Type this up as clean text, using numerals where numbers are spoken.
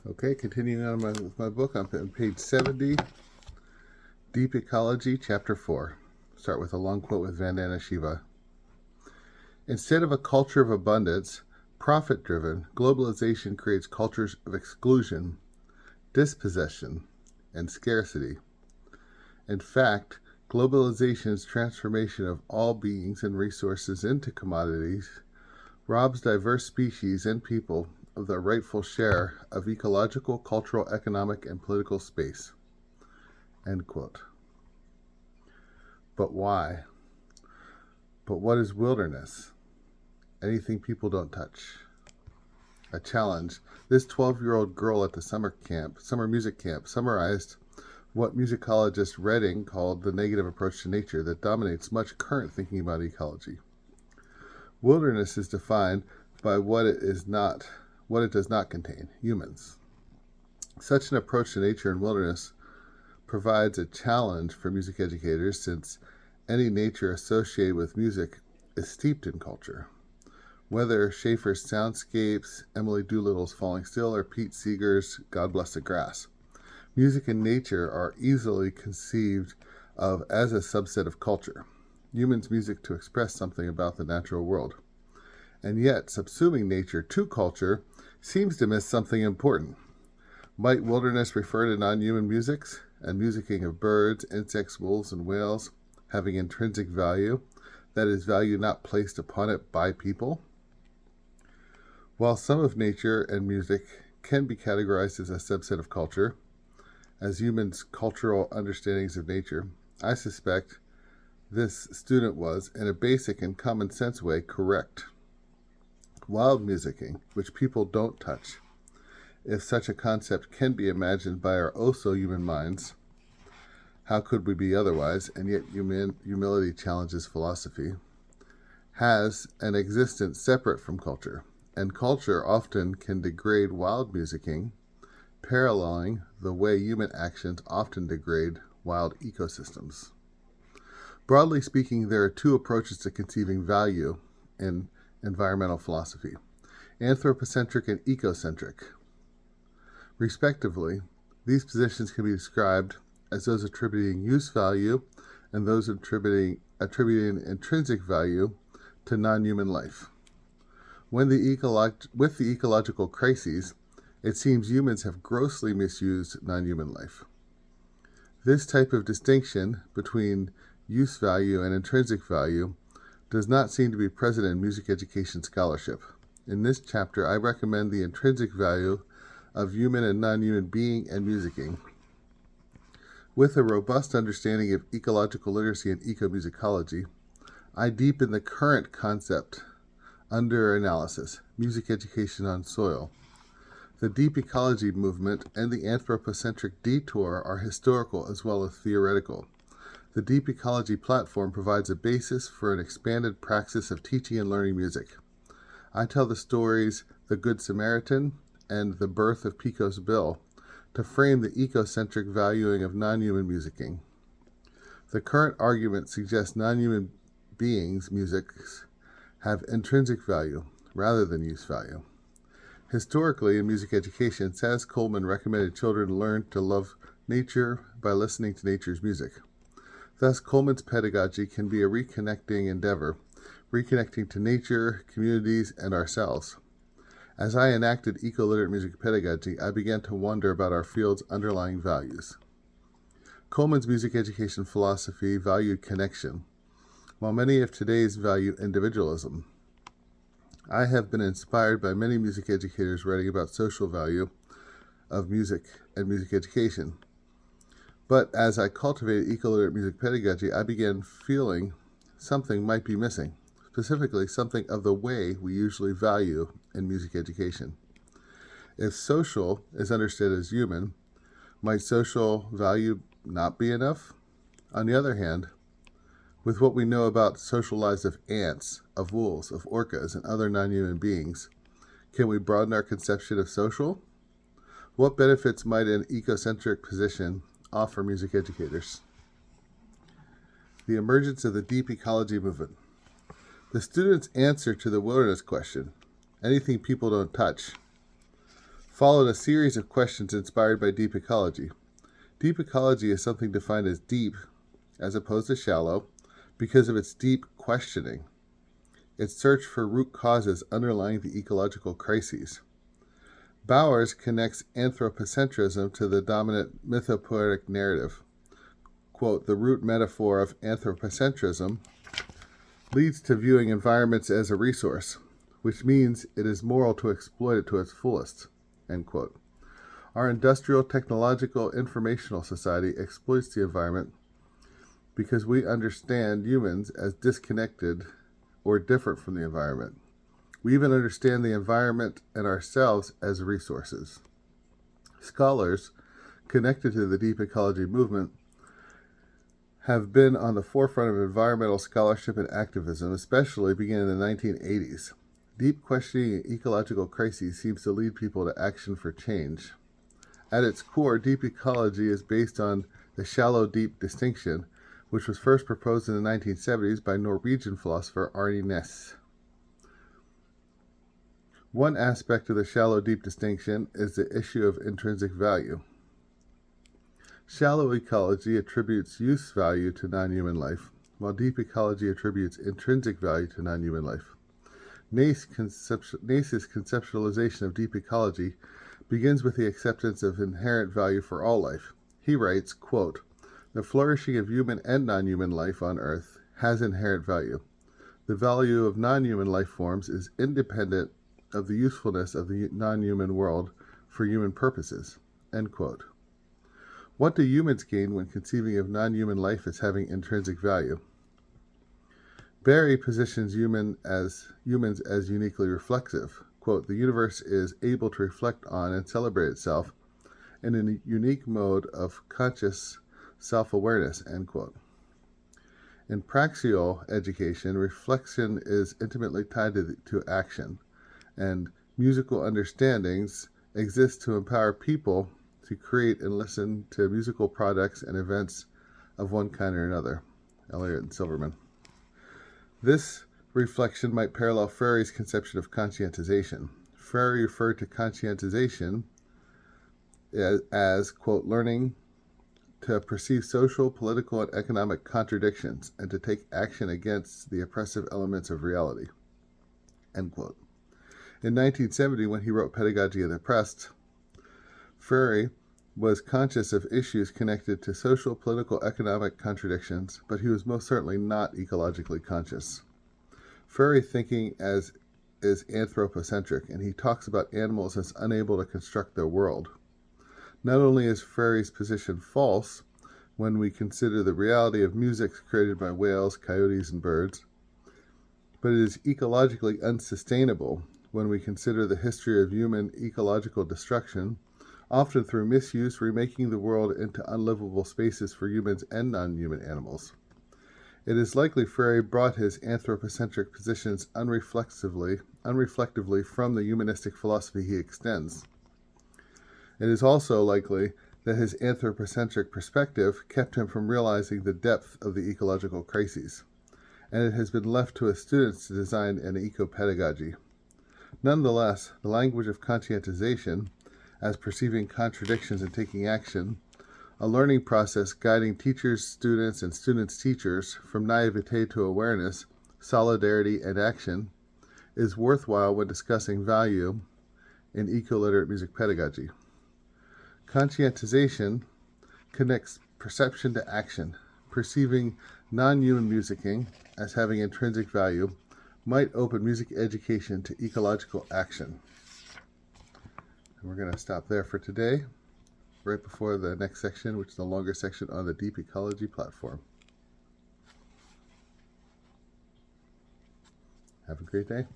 Okay, continuing on with my book, I'm on page 70, Deep Ecology, Chapter 4. Start with a long quote with Vandana Shiva. Instead of a culture of abundance, profit-driven, globalization creates cultures of exclusion, dispossession, and scarcity. In fact, globalization's transformation of all beings and resources into commodities robs diverse species and people of their rightful share of ecological, cultural, economic, and political space. End quote. But why? But what is wilderness? Anything people don't touch. A challenge. This 12-year-old girl at the summer music camp, summarized what musicologist Redding called the negative approach to nature that dominates much current thinking about ecology. Wilderness is defined by what it does not contain, humans. Such an approach to nature and wilderness provides a challenge for music educators, since any nature associated with music is steeped in culture. Whether Schaeffer's Soundscapes, Emily Doolittle's Falling Still, or Pete Seeger's God Bless the Grass, music and nature are easily conceived of as a subset of culture, humans' music to express something about the natural world. And yet, subsuming nature to culture seems to miss something important. Might wilderness refer to non-human musics and musicking of birds, insects, wolves, and whales having intrinsic value, that is, value not placed upon it by people? While some of nature and music can be categorized as a subset of culture, as humans' cultural understandings of nature, I suspect this student was, in a basic and common sense way, correct. Wild musicking, which people don't touch, if such a concept can be imagined by our oh-so-human minds, how could we be otherwise, and yet humility challenges philosophy, has an existence separate from culture, and culture often can degrade wild musicking, paralleling the way human actions often degrade wild ecosystems. Broadly speaking, there are two approaches to conceiving value in environmental philosophy: anthropocentric and ecocentric. Respectively, these positions can be described as those attributing use value and those attributing intrinsic value to non-human life. With the ecological crises, it seems humans have grossly misused non-human life. This type of distinction between use value and intrinsic value does not seem to be present in music education scholarship. In this chapter, I recommend the intrinsic value of human and non-human being and musicking. With a robust understanding of ecological literacy and ecomusicology, I deepen the current concept under analysis, music education on soil. The deep ecology movement and the anthropocentric detour are historical as well as theoretical. The deep ecology platform provides a basis for an expanded praxis of teaching and learning music. I tell the stories The Good Samaritan and The Birth of Pico's Bill to frame the ecocentric valuing of non-human musicking. The current argument suggests non-human beings' musics have intrinsic value rather than use value. Historically, in music education, Saz Coleman recommended children learn to love nature by listening to nature's music. Thus, Coleman's pedagogy can be a reconnecting endeavor, reconnecting to nature, communities, and ourselves. As I enacted eco-literate music pedagogy, I began to wonder about our field's underlying values. Coleman's music education philosophy valued connection, while many of today's value individualism. I have been inspired by many music educators writing about social value of music and music education. But as I cultivated eco-literate music pedagogy, I began feeling something might be missing, specifically something of the way we usually value in music education. If social is understood as human, might social value not be enough? On the other hand, with what we know about social lives of ants, of wolves, of orcas, and other non-human beings, can we broaden our conception of social? What benefits might an ecocentric position offer music educators? The emergence of the deep ecology movement. The students' answer to the wilderness question, anything people don't touch, followed a series of questions inspired by deep ecology. Deep ecology is something defined as deep, as opposed to shallow, because of its deep questioning, its search for root causes underlying the ecological crises. Bowers connects anthropocentrism to the dominant mythopoetic narrative. Quote, the root metaphor of anthropocentrism leads to viewing environments as a resource, which means it is moral to exploit it to its fullest. End quote. Our industrial, technological, informational society exploits the environment because we understand humans as disconnected or different from the environment. We even understand the environment and ourselves as resources. Scholars connected to the deep ecology movement have been on the forefront of environmental scholarship and activism, especially beginning in the 1980s. Deep questioning ecological crises seems to lead people to action for change. At its core, deep ecology is based on the shallow-deep distinction, which was first proposed in the 1970s by Norwegian philosopher Arne Næss. One aspect of the shallow-deep distinction is the issue of intrinsic value. Shallow ecology attributes use value to non-human life, while deep ecology attributes intrinsic value to non-human life. Næss's conceptualization of deep ecology begins with the acceptance of inherent value for all life. He writes, quote, the flourishing of human and non-human life on Earth has inherent value. The value of non-human life forms is independent of the usefulness of the non-human world for human purposes. End quote. What do humans gain when conceiving of non-human life as having intrinsic value? Berry positions humans as uniquely reflexive. Quote, the universe is able to reflect on and celebrate itself in a unique mode of conscious self-awareness, end quote. In praxial education, reflection is intimately tied to action, and musical understandings exist to empower people to create and listen to musical products and events of one kind or another. Elliott and Silverman. This reflection might parallel Freire's conception of conscientization. Freire referred to conscientization as, quote, learning to perceive social, political, and economic contradictions and to take action against the oppressive elements of reality, end quote. In 1970, when he wrote Pedagogy of the Oppressed, Freire was conscious of issues connected to social, political, economic contradictions, but he was most certainly not ecologically conscious. Freire's thinking is anthropocentric, and he talks about animals as unable to construct their world. Not only is Freire's position false when we consider the reality of music created by whales, coyotes, and birds, but it is ecologically unsustainable when we consider the history of human ecological destruction, often through misuse, remaking the world into unlivable spaces for humans and non-human animals. It is likely Freire brought his anthropocentric positions unreflectively from the humanistic philosophy he extends. It is also likely that his anthropocentric perspective kept him from realizing the depth of the ecological crises, and it has been left to his students to design an eco-pedagogy. Nonetheless, the language of conscientization, as perceiving contradictions and taking action, a learning process guiding teachers, students, and students' teachers from naivete to awareness, solidarity, and action, is worthwhile when discussing value in eco-literate music pedagogy. Conscientization connects perception to action. Perceiving non-human musicking as having intrinsic value might open music education to ecological action. And we're going to stop there for today, right before the next section, which is the longer section on the deep ecology platform. Have a great day.